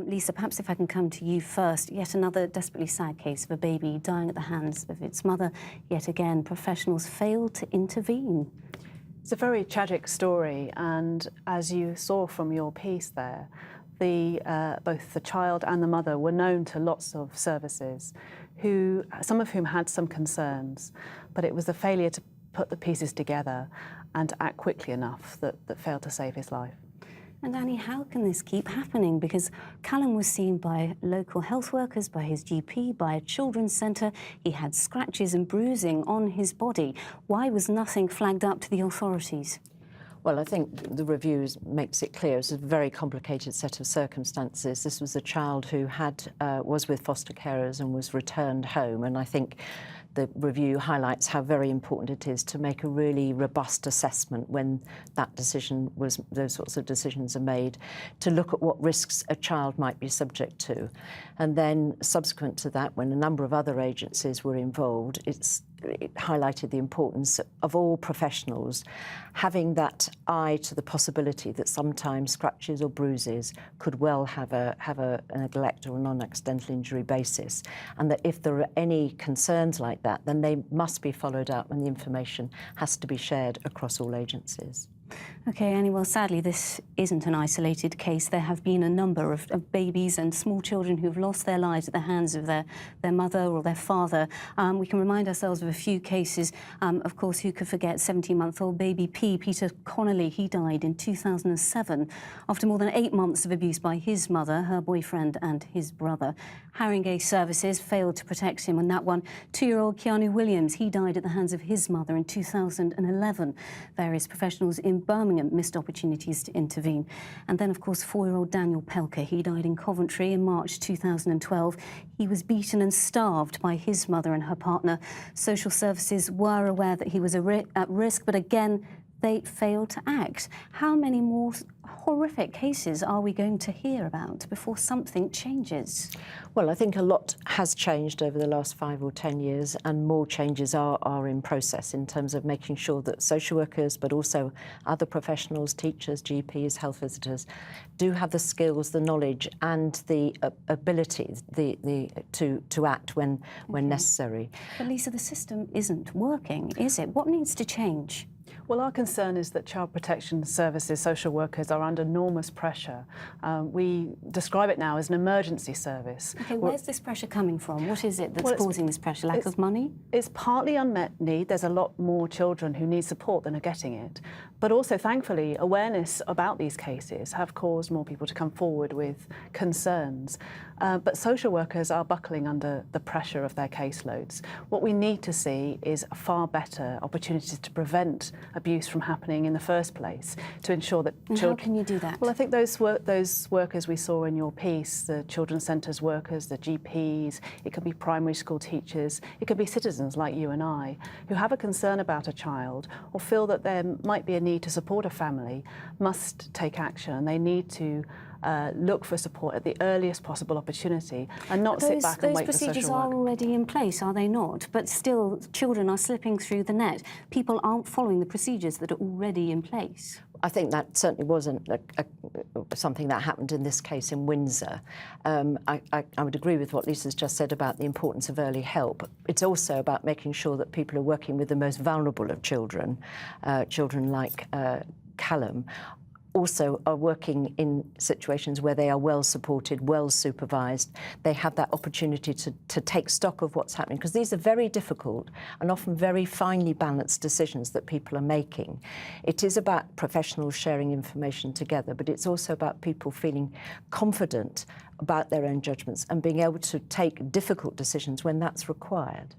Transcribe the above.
Lisa, perhaps if I can come to you first. Yet another desperately sad case of a baby dying at the hands of its mother. Yet again, professionals failed to intervene. It's a very tragic story, and as you saw from your piece there, both the child and the mother were known to lots of services, some of whom had some concerns, but it was the failure to put the pieces together and to act quickly enough that failed to save his life. And Annie, how can this keep happening? Because Callum was seen by local health workers, by his GP, by a children's centre. He had scratches and bruising on his body. Why was nothing flagged up to the authorities? Well, I think the review makes it clear it's a very complicated set of circumstances. This was a child who was with foster carers and was returned home, and I think the review highlights how very important it is to make a really robust assessment when those sorts of decisions are made, to look at what risks a child might be subject to. And then subsequent to that, when a number of other agencies were involved, it highlighted the importance of all professionals having that eye to the possibility that sometimes scratches or bruises could well have a neglect or a non-accidental injury basis, and that if there are any concerns like that, then they must be followed up and the information has to be shared across all agencies. OK, Annie, well, sadly, this isn't an isolated case. There have been a number of babies and small children who've lost their lives at the hands of their mother or their father. We can remind ourselves of a few cases. Of course, who could forget 17-month-old baby Peter Connolly? He died in 2007 after more than 8 months of abuse by his mother, her boyfriend and his brother. Haringey services failed to protect him on that one. 2-year-old Callum Wilson, he died at the hands of his mother in 2011. Various professionals in Birmingham missed opportunities to intervene. And then, of course, 4-year-old Daniel Pelker, he died in Coventry in March 2012. He was beaten and starved by his mother and her partner. Social services were aware that he was at risk, but again, they failed to act. How many more horrific cases are we going to hear about before something changes? Well, I think a lot has changed over the last 5 or 10 years, and more changes are in process in terms of making sure that social workers, but also other professionals, teachers, GPs, health visitors, do have the skills, the knowledge and the ability to act when necessary. But Lisa, the system isn't working, is it? What needs to change? Well, our concern is that child protection services, social workers, are under enormous pressure. We describe it now as an emergency service. OK, where's this pressure coming from? What is it that's causing this pressure? Lack of money? It's partly unmet need. There's a lot more children who need support than are getting it. But also, thankfully, awareness about these cases have caused more people to come forward with concerns. But social workers are buckling under the pressure of their caseloads. What we need to see is far better opportunities to prevent abuse from happening in the first place, to ensure that children... How can you do that? Well, I think those workers we saw in your piece, the children's centres workers, the GPs, it could be primary school teachers, it could be citizens like you and I, who have a concern about a child or feel that there might be a need to support a family, must take action. They need to look for support at the earliest possible opportunity and not sit back and wait for social work. Those procedures are already in place, are they not? But still, children are slipping through the net. People aren't following the procedures that are already in place. I think that certainly wasn't something that happened in this case in Windsor. I would agree with what Lisa's just said about the importance of early help. It's also about making sure that people are working with the most vulnerable of children, children like Callum, also are working in situations where they are well supported, well supervised. They have that opportunity to take stock of what's happening, because these are very difficult and often very finely balanced decisions that people are making. It is about professionals sharing information together, but it's also about people feeling confident about their own judgments and being able to take difficult decisions when that's required.